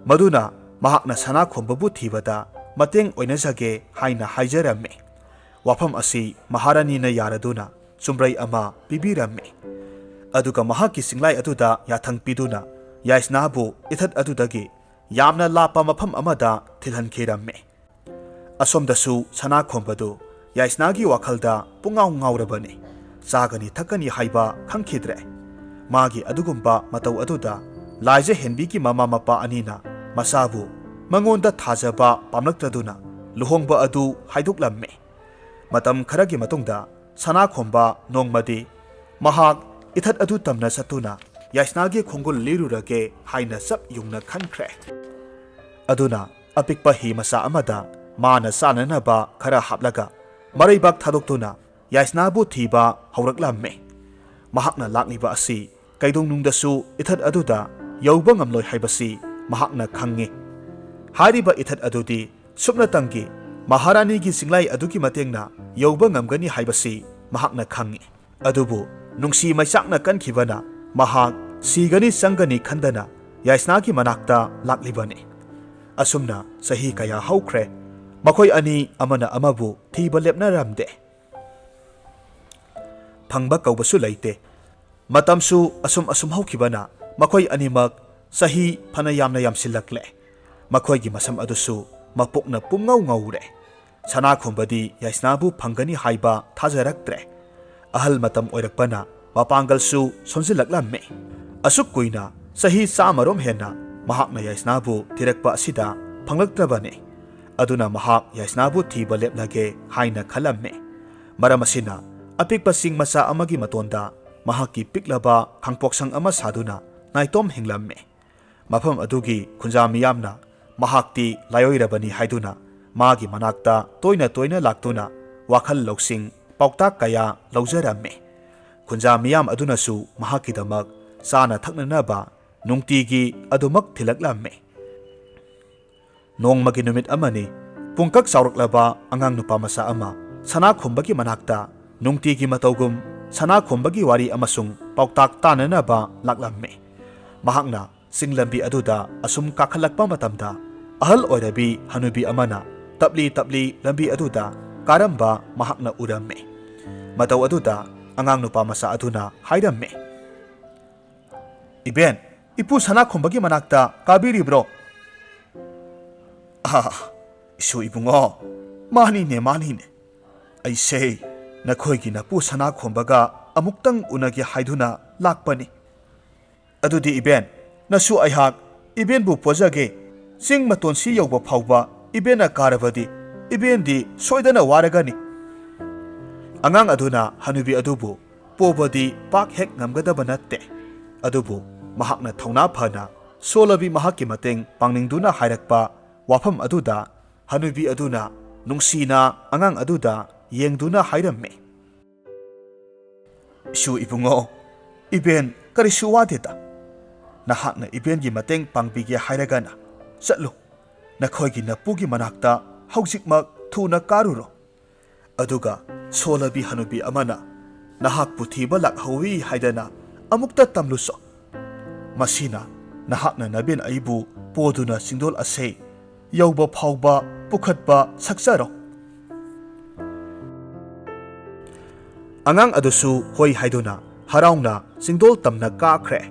maduna mahakna sana khombabu thibada mateng oinajage haina haijaram-me wafam asi maharani na yaraduna chumbrei ama pibiram-me aduga mahakki singlai aduda yathang piduna yaisnabu ithat adudagi yamna lapa mafam amada thilhankhiram-me asomdasu sana khombadu yaisnagi wakhalda pungaw ngaurabani chagani thakani haiba khangkhidre magi adugumba matau aduda ꯂꯥꯏꯖ ꯍꯦꯟꯕꯤꯒꯤ ꯃꯃꯥ ꯃꯄꯥ ꯑꯅꯤꯅ ꯃꯆꯥꯕꯨ ꯃꯉꯣꯟꯗ ꯊꯥꯖꯕ ꯄꯥꯝꯂꯛꯇ꯭ꯔꯗꯨꯅ ꯂꯨꯍꯣꯡꯕ ꯑꯗꯨ ꯍꯥꯏꯗꯣꯛꯂꯝꯃꯤ꯫ ꯃꯇꯝ ꯈꯔꯒꯤ ꯃꯇꯨꯡꯗ ꯁꯅꯥꯈꯣꯝꯕ ꯅꯣꯡꯃꯗꯤ ꯃꯍꯥꯛ ꯏꯊꯠ ꯑꯗꯨ ꯇꯝꯅ ꯆꯠꯇꯨꯅ ꯌꯥꯏꯁꯅꯥꯒꯤ ꯈꯣꯡꯒꯨꯜ ꯂꯤꯔꯨꯔꯒꯦ ꯍꯥꯏꯅ ꯆꯞ ꯌꯨꯡꯅ ꯈꯟꯈ꯭ꯔꯦ꯫ ꯑꯗꯨꯅ ꯑꯄꯤꯛꯄ ꯍꯤ ꯃꯆꯥ ꯑꯃꯗ ꯃꯥꯅ ꯆꯥꯅꯅꯕ ꯈꯔ ꯍꯥꯞꯂꯒ ꯃꯔꯩꯕꯥꯛ ꯊꯥꯗꯣꯛꯇꯨꯅ ꯌꯥꯏꯁꯅꯥꯕꯨ ꯊꯤꯕ ꯍꯧꯔꯛꯂꯝꯃꯤ꯫ ꯃꯍꯥꯛꯅ ꯂꯥꯛꯂꯤꯕ ꯑꯁꯤ ꯀꯩꯗꯧꯅꯨꯡꯗꯁꯨ ꯏꯊꯠ ꯑꯗꯨꯗ ꯌꯧꯕ ꯉꯝꯂꯣꯏ ꯍꯥꯏꯕꯁꯤ ꯃꯍꯥꯛꯅ ꯈꯪꯉꯤ꯫ ꯍꯥꯏꯔꯤꯕ ꯏꯊꯠ ꯑꯗꯨꯗꯤ ꯁꯨꯞꯅꯇꯪꯒꯤ ꯃꯍꯥꯔꯥꯅꯤꯒꯤ ꯆꯤꯡꯂꯩ ꯑꯗꯨꯒꯤ ꯃꯇꯦꯡꯅ ꯌꯧꯕ ꯉꯝꯒꯅꯤ ꯍꯥꯏꯕꯁꯤ ꯃꯍꯥꯛꯅ ꯈꯪꯉꯤ꯫ ꯑꯗꯨꯕꯨ ꯅꯨꯡꯁꯤ ꯃꯩꯆꯥꯛꯅ ꯀꯟꯈꯤꯕꯅ ꯃꯍꯥꯛ ꯁꯤꯒꯅꯤ ꯆꯪꯒꯅꯤ ꯈꯟꯗꯅ ꯌꯥꯏꯁꯅꯥꯒꯤ ꯃꯅꯥꯛꯇ ꯂꯥꯛꯂꯤꯕꯅꯤ꯫ ꯑꯁꯨꯝꯅ ꯆꯍꯤ ꯀꯌꯥ ꯍꯧꯈ꯭ꯔꯦ꯫ ꯃꯈꯣꯏ ꯑꯅꯤ ꯑꯃꯅ ꯑꯃꯕꯨ ꯊꯤꯕ ꯂꯦꯞꯅꯔꯝꯗꯦ꯫ ꯐꯪꯕ ꯀꯧꯕꯁꯨ ꯂꯩꯇꯦ꯫ ꯃꯇꯝꯁꯨ ꯑꯁꯨꯝ ꯍꯧꯈꯤꯕꯅ ꯃꯈꯣꯏ ꯑꯅꯤꯃꯛ ꯆꯍꯤ ꯐꯅ ꯌꯥꯝꯅ ꯌꯥꯝꯁꯤꯜꯂꯛꯂꯦ꯫ ꯃꯈꯣꯏꯒꯤ ꯃꯁꯝ ꯑꯗꯨꯁꯨ ꯃꯄꯨꯛꯅ ꯄꯨꯡꯉꯧ ꯉꯧꯔꯦ꯫ ꯁꯅꯥꯈꯣꯝꯕꯗꯤ ꯌꯥꯏꯁꯅꯥꯕꯨ ꯐꯪꯒꯅꯤ ꯍꯥꯏꯕ ꯊꯥꯖꯔꯛꯇ꯭ꯔꯦ꯫ ꯑꯍꯜ ꯃꯇꯝ ꯑꯣꯏꯔꯛꯄꯅ ꯃꯄꯥꯡꯒꯜꯁꯨ ꯁꯣꯟꯖꯤꯜꯂꯛꯂꯝꯃꯤ꯫ ꯑꯁꯨꯛ ꯀꯨꯏꯅ ꯆꯍꯤ 100ꯔꯣꯝ ꯍꯦꯟꯅ ꯃꯍꯥꯛꯅ ꯌꯥꯏꯁꯅꯥꯕꯨ ꯊꯤꯔꯛꯄ ꯑꯁꯤꯗ ꯐꯪꯂꯛꯇ꯭ꯔꯕꯅꯤ꯫ ꯑꯗꯨꯅ ꯃꯍꯥꯛ ꯌꯥꯏꯁꯅꯥꯕꯨ ꯊꯤꯕ ꯂꯦꯞꯂꯒꯦ ꯍꯥꯏꯅ ꯈꯜꯂꯝꯃꯤ꯫ ꯃꯔꯝ ꯑꯁꯤꯅ ꯑꯄꯤꯛꯄ ꯆꯤꯡ ꯃꯆꯥ ꯑꯃꯒꯤ ꯃꯇꯣꯟꯗ ꯃꯍꯥꯛꯀꯤ ꯄꯤꯛꯂꯕ ꯈꯥꯡꯄꯣꯛꯁꯪ ꯑꯃ ꯁꯥꯗꯨꯅ ꯅꯥꯏꯇꯣꯝ ꯍꯤꯡꯂꯝꯃꯤ꯫ ꯃꯐꯝ ꯑꯗꯨꯒꯤ ꯈꯨꯟꯖꯥ ꯃꯤꯌꯥꯝꯅ ꯃꯍꯥꯛꯇꯤ ꯂꯥꯏꯑꯣꯏꯔꯕꯅꯤ ꯍꯥꯏꯗꯨꯅ ꯃꯥꯒꯤ ꯃꯅꯥꯛꯇ ꯇꯣꯏꯅ ꯂꯥꯛꯇꯨꯅ ꯋꯥꯈꯜ ꯂꯧꯁꯤꯡ ꯄꯥꯎꯇꯥꯛ ꯀꯌꯥ ꯂꯧꯖꯔꯝꯃꯤ꯫ ꯈꯨꯟꯖꯥ ꯃꯤꯌꯥꯝ ꯑꯗꯨꯅꯁꯨ ꯃꯍꯥꯛꯀꯤꯗꯃꯛ ꯆꯥꯅ ꯊꯛꯅꯅꯕ ꯅꯨꯡꯇꯤꯒꯤ ꯑꯗꯨꯃꯛ ꯊꯤꯜꯂꯛꯂꯝꯃꯤ꯫ ꯅꯣꯡꯃꯒꯤ ꯅꯨꯃꯤꯠ ꯑꯃꯅꯤ ꯄꯨꯡꯀꯛ ꯆꯥꯎꯔꯛꯂꯕ ꯑꯉꯥꯡ ꯅꯨꯄꯥ ꯃꯆꯥ ꯑꯃ ꯁꯅꯥꯈꯣꯝꯕꯒꯤ ꯃꯅꯥꯛꯇ ꯅꯨꯡꯇꯤꯒꯤ ꯃꯇꯧꯒꯨꯝ ꯁꯅꯥꯈꯣꯝꯕꯒꯤ ꯋꯥꯔꯤ ꯑꯃꯁꯨꯡ ꯄꯥꯎꯇꯥꯛ ꯇꯥꯅꯅꯕ ꯂꯥꯛꯂꯝꯃꯤ꯫ ꯃꯍꯥꯛꯅ ꯆꯤꯡ ꯂꯝꯕꯤ ꯑꯗꯨꯗ ꯑꯁꯨꯝ ꯀꯥꯈꯠꯂꯛꯄ ꯃꯇꯝꯗ ꯑꯍꯜ ꯑꯣꯏꯔꯕꯤ ꯍꯅꯨꯕꯤ ꯑꯃꯅ ꯇꯞꯂꯤ ꯂꯝꯕꯤ ꯑꯗꯨꯗ ꯀꯥꯔꯝꯕ ꯃꯍꯥꯛꯅ ꯎꯔꯝꯃꯤ꯫ ꯃꯇꯧ ꯑꯗꯨꯗ ꯑꯉꯥꯡ ꯅꯨꯄꯥ ꯃꯆꯥ ꯑꯗꯨꯅ ꯍꯥꯏꯔꯝꯃꯤ, "ꯏꯕꯦꯟ, ꯏꯄꯨ ꯁꯅꯥꯈꯣꯝꯕꯒꯤ ꯃꯅꯥꯛꯇ ꯀꯥꯕꯤꯔꯤꯕ꯭ꯔꯣ?" "ꯏꯁꯨ ꯏꯕꯨꯡꯉꯣ, ꯃꯥꯅꯤꯅꯦ꯫ ꯑꯩꯁꯦ ꯅꯈꯣꯏꯒꯤ ꯅꯄꯨ ꯁꯅꯥꯈꯣꯝꯕꯒ ꯑꯃꯨꯛꯇꯪ ꯎꯅꯒꯦ ꯍꯥꯏꯗꯨꯅ ꯂꯥꯛꯄꯅꯤ." "ꯑꯗꯨꯗꯤ ꯏꯕꯦꯟ, ꯅꯁꯨ ꯑꯩꯍꯥꯛ ꯏꯕꯦꯟꯕꯨ ꯄꯣꯖꯒꯦ꯫ ꯆꯤꯡ ꯃꯇꯣꯟꯁꯤ ꯌꯧꯕ ꯐꯥꯎꯕ ꯏꯕꯦꯟꯅ ꯀꯥꯔꯕꯗꯤ ꯏꯕꯦꯟꯗꯤ ꯁꯣꯏꯗꯅ ꯋꯥꯔꯒꯅꯤ." ꯑꯉꯥꯡ ꯑꯗꯨꯅ ꯍꯅꯨꯕꯤ ꯑꯗꯨꯕꯨ ꯄꯣꯕꯗꯤ ꯄꯥꯛ ꯍꯦꯛ ꯉꯝꯒꯗꯕ ꯅꯠꯇꯦ꯫ ꯑꯗꯨꯕꯨ ꯃꯍꯥꯛꯅ ꯊꯧꯅꯥ ꯐꯅ ꯁꯣꯜꯂꯕꯤ ꯃꯍꯥꯛꯀꯤ ꯃꯇꯦꯡ ꯄꯥꯡꯅꯤꯡꯗꯨꯅ ꯍꯥꯏꯔꯛꯄ ꯋꯥꯐꯝ ꯑꯗꯨꯗ ꯍꯅꯨꯕꯤ ꯑꯗꯨꯅ ꯅꯨꯡꯁꯤꯅ ꯑꯉꯥꯡ ꯑꯗꯨꯗ ꯌꯦꯡꯗꯨꯅ ꯍꯥꯏꯔꯝꯃꯤ, "ꯏꯁꯨ ꯏꯕꯨꯡꯉꯣ, ꯏꯕꯦꯟ ꯀꯔꯤꯁꯨ ꯋꯥꯗꯦꯗ꯫ ꯅꯍꯥꯛꯅ ꯏꯕꯦꯟꯒꯤ ꯃꯇꯦꯡ ꯄꯥꯡꯕꯤꯒꯦ ꯍꯥꯏꯔꯒꯅ ꯆꯠꯂꯨ, ꯅꯈꯣꯏꯒꯤ ꯅꯄꯨꯒꯤ ꯃꯅꯥꯛꯇ ꯍꯧꯖꯤꯛꯃꯛ ꯊꯨꯅ ꯀꯥꯔꯨꯔꯣ꯫ ꯑꯗꯨꯒ ꯁꯣꯜꯂꯕꯤ ꯍꯅꯨꯕꯤ ꯑꯃꯅ ꯅꯍꯥꯛꯄꯨ ꯊꯤꯕ ꯂꯥꯛꯍꯧꯏ ꯍꯥꯏꯗꯅ ꯑꯃꯨꯛꯇ ꯇꯝꯂꯨꯆꯣ꯫ ꯃꯁꯤꯅ ꯅꯍꯥꯛꯅ ꯅꯕꯦꯟ ꯑꯩꯕꯨ ꯄꯣꯗꯨꯅ ꯆꯤꯡꯗꯣꯜ ꯑꯁꯦ ꯌꯧꯕ ꯐꯥꯎꯕ ꯄꯨꯈꯠꯄ ꯁꯛꯆꯔꯣ." ꯑꯉꯥꯡ ꯑꯗꯨꯁꯨ ꯍꯣꯏ ꯍꯥꯏꯗꯨꯅ ꯍꯔꯥꯎꯅ ꯆꯤꯡꯗꯣꯜ ꯇꯝꯅ ꯀꯥꯈ꯭ꯔꯦ꯫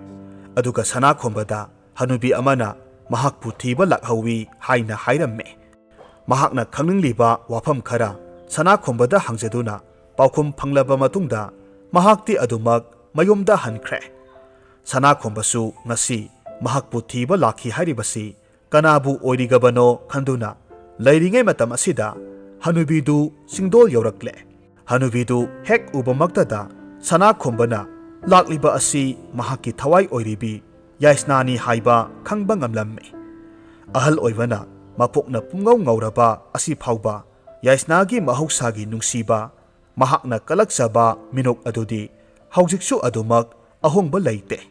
ꯑꯗꯨꯒ ꯁꯅꯥꯈꯣꯝꯕꯗ ꯍꯅꯨꯕꯤ ꯑꯃꯅ ꯃꯍꯥꯛꯄꯨ ꯊꯤꯕ ꯂꯥꯛꯍꯧꯏ ꯍꯥꯏꯅ ꯍꯥꯏꯔꯝꯃꯤ꯫ ꯃꯍꯥꯛꯅ ꯈꯪꯅꯤꯡꯂꯤꯕ ꯋꯥꯐꯝ ꯈꯔ ꯁꯅꯥꯈꯣꯝꯕꯗ ꯍꯪꯖꯗꯨꯅ ꯄꯥꯎꯈꯨꯝ ꯐꯪꯂꯕ ꯃꯇꯨꯡꯗ ꯃꯍꯥꯛꯇꯤ ꯑꯗꯨꯃꯛ ꯃꯌꯨꯝꯗ ꯍꯟꯈ꯭ꯔꯦ꯫ ꯁꯅꯥꯈꯣꯝꯕꯁꯨ ꯉꯁꯤ ꯃꯍꯥꯛꯄꯨ ꯊꯤꯕ ꯂꯥꯛꯈꯤ ꯍꯥꯏꯔꯤꯕꯁꯤ ꯀꯅꯥꯕꯨ ꯑꯣꯏꯔꯤꯒꯕꯅꯣ ꯈꯟꯗꯨꯅ ꯂꯩꯔꯤꯉꯩ ꯃꯇꯝ ꯑꯁꯤꯗ ꯍꯅꯨꯕꯤꯗꯨ ꯆꯤꯡꯗꯣꯜ ꯌꯧꯔꯛꯂꯦ꯫ ꯍꯅꯨꯕꯤꯗꯨ ꯍꯦꯛ ꯎꯕꯃꯛꯇꯗ ꯁꯅꯥꯈꯣꯝꯕꯅ ꯂꯥꯛꯂꯤꯕ ꯑꯁꯤ ꯃꯍꯥꯛꯀꯤ ꯊꯋꯥꯏ ꯑꯣꯏꯔꯤꯕꯤ ꯌꯥꯏꯁꯅꯥꯅꯤ ꯍꯥꯏꯕ ꯈꯪꯕ ꯉꯝꯂꯝꯃꯤ꯫ ꯑꯍꯜ ꯑꯣꯏꯕꯅ ꯃꯄꯨꯛꯅ ꯄꯨꯡꯉꯧ ꯉꯧꯔꯕ ꯑꯁꯤ ꯐꯥꯎꯕ ꯌꯥꯏꯁꯅꯥꯒꯤ ꯃꯍꯧꯁꯥꯒꯤ ꯅꯨꯡꯁꯤꯕ, ꯃꯍꯥꯛꯅ ꯀꯂꯛꯆꯕ ꯃꯤꯅꯣꯛ ꯑꯗꯨꯗꯤ ꯍꯧꯖꯤꯛꯁꯨ ꯑꯗꯨꯃꯛ ꯑꯍꯣꯡꯕ ꯂꯩꯇꯦ꯫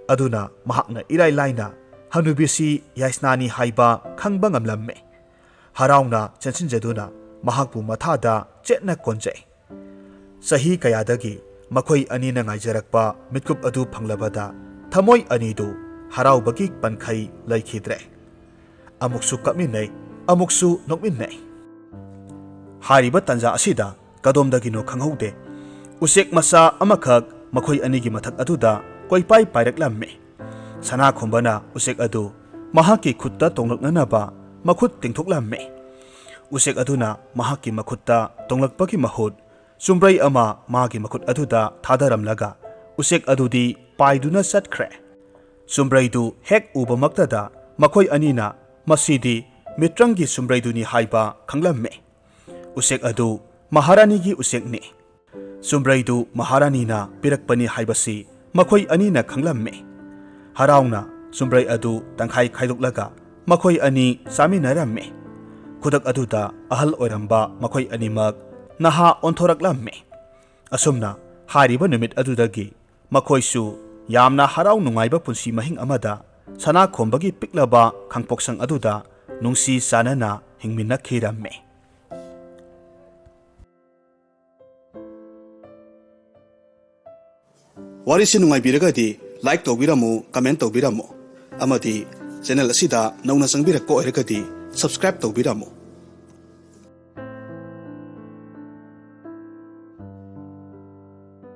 ꯑꯗꯨꯅ ꯃꯍꯥꯛꯅ ꯏꯔꯥꯏ ꯂꯥꯏꯅ ꯍꯅꯨꯕꯤꯁꯤ ꯌꯥꯏꯁꯅꯥꯅꯤ ꯍꯥꯏꯕ ꯈꯪꯕ ꯉꯝꯂꯝꯃꯤ꯫ ꯍꯔꯥꯎꯅ ꯆꯦꯟꯁꯤꯟꯖꯗꯨꯅ ꯃꯍꯥꯛꯄꯨ ꯃꯊꯥꯗ ꯆꯦꯠꯅ ꯀꯣꯟꯖꯩ꯫ ꯆꯍꯤ ꯀꯌꯥꯗꯒꯤ ꯃꯈꯣꯏ ꯑꯅꯤꯅ ꯉꯥꯏꯖꯔꯛꯄ ꯃꯤꯠꯀꯨꯞ ꯑꯗꯨ ꯐꯪꯂꯕꯗ ꯊꯃꯣꯏ ꯑꯅꯤꯗꯨ ꯍꯔꯥꯎꯕꯒꯤ ꯄꯟꯈꯩ ꯂꯩꯈꯤꯗ꯭ꯔꯦ꯫ ꯑꯃꯨꯛꯁꯨ ꯀꯞꯃꯤꯟꯅꯩ, ꯑꯃꯨꯛꯁꯨ ꯅꯣꯛꯃꯤꯟꯅꯩ꯫ ꯍꯥꯏꯔꯤꯕ ꯇꯥꯟꯖꯥ ꯑꯁꯤꯗ ꯀꯗꯣꯝꯗꯒꯤꯅꯣ ꯈꯪꯍꯧꯗꯦ ꯎꯆꯦꯛ ꯃꯆꯥ ꯑꯃꯈꯛ ꯃꯈꯣꯏ ꯑꯅꯤꯒꯤ ꯃꯊꯛ ꯑꯗꯨꯗ ꯀꯣꯏꯄꯥꯏ ꯄꯥꯏꯔꯛꯂꯝꯃꯤ꯫ ꯁꯅꯥꯈꯣꯝꯕꯅ ꯎꯆꯦꯛ ꯑꯗꯨ ꯃꯍꯥꯛꯀꯤ ꯈꯨꯠꯇ ꯇꯣꯡꯂꯛꯅꯅꯕ ꯃꯈꯨꯠ ꯇꯤꯡꯊꯣꯛꯂꯝꯃꯤ꯫ ꯎꯆꯦꯛ ꯑꯗꯨꯅ ꯃꯍꯥꯛꯀꯤ ꯃꯈꯨꯠꯇ ꯇꯣꯡꯂꯛꯄꯒꯤ ꯃꯍꯨꯠ ꯆꯨꯝꯕ꯭ꯔꯩ ꯑꯃ ꯃꯥꯒꯤ ꯃꯈꯨꯠ ꯑꯗꯨꯗ ꯊꯥꯗꯔꯝꯂꯒ ꯎꯆꯦꯛ ꯑꯗꯨꯗꯤ ꯄꯥꯏꯗꯨꯅ ꯆꯠꯈ꯭ꯔꯦ꯫ Chumbrei du hek uba maktada makhoi anina masidi MITRANGGI Chumbrei du ni haiba khanglamme. Usek adu Maharani gi usek ni. Chumbrei du Maharani na pirakpani haibasi makhoi anina khanglamme. Harauna Chumbrei adu tangkhai khaiduklaga makhoi ani saminaramme. Kudak aduda ahal oiramba makhoi animak naha onthoraklamme. Asumna hariba numit adudagi makhoi yamna harau nungaiba punsi mahing amada sana khombagi piklaba khangpoksang aduda nungsi sanana hingminna khiramme. Warisi nungaibiragadi like tawbiramu, comment tawbiramu, amadi channel asida nauna sangbirako oiragadi subscribe tawbiramu.